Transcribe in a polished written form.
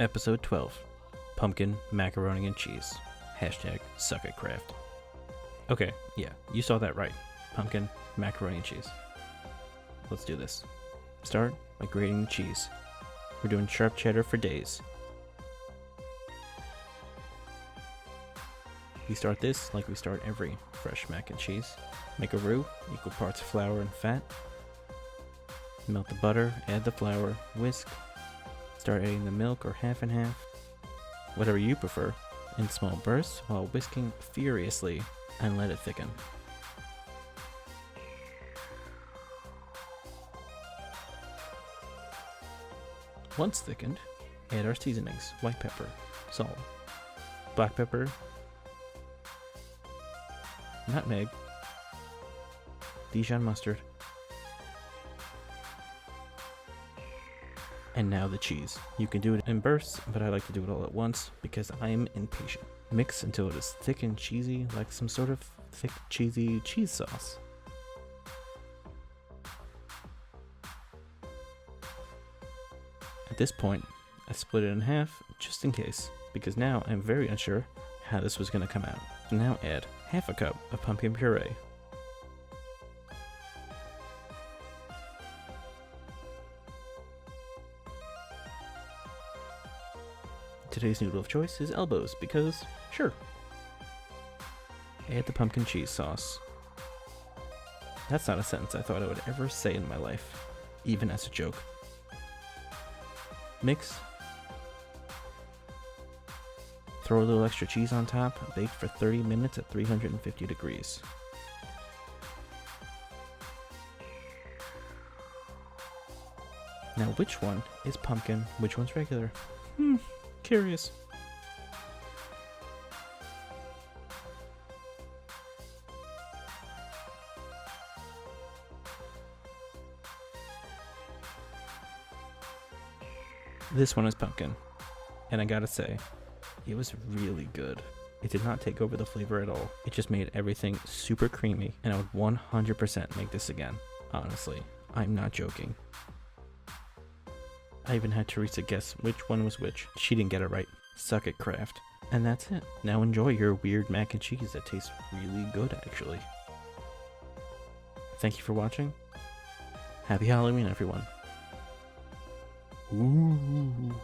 Episode 12 Pumpkin, Macaroni, and Cheese. Hashtag suck at craft. Okay, yeah, you saw that right. Pumpkin, macaroni, and cheese. Let's do this. Start by grating the cheese. We're doing sharp cheddar for days. We start this like we start every fresh mac and cheese. Make a roux, equal parts flour and fat. Melt the butter, add the flour, whisk. Start adding the milk or half and half, whatever you prefer, in small bursts while whisking furiously and let it thicken. Once thickened, add our seasonings: white pepper, salt, black pepper, nutmeg, Dijon mustard, and now the cheese. You can do it in bursts, but I like to do it all at once because I am impatient. Mix until it is thick and cheesy, like some sort of thick, cheesy cheese sauce. At this point, I split it in half just in case, because now I'm very unsure how this was going to come out. Now add half a cup of pumpkin puree. Today's noodle of choice is elbows because, sure. Add the pumpkin cheese sauce. That's not a sentence I thought I would ever say in my life, even as a joke. Mix. Throw a little extra cheese on top, bake for 30 minutes at 350 degrees. Now which one is pumpkin, which one's regular? Curious. This one is pumpkin, and I gotta say, it was really good. It did not take over the flavor at all. It just made everything super creamy, and I would 100% make this again. Honestly, I'm not joking. I even had Teresa guess which one was which. She didn't get it right. Suck at craft. And that's it. Now enjoy your weird mac and cheese that tastes really good, actually. Thank you for watching. Happy Halloween, everyone. Ooh.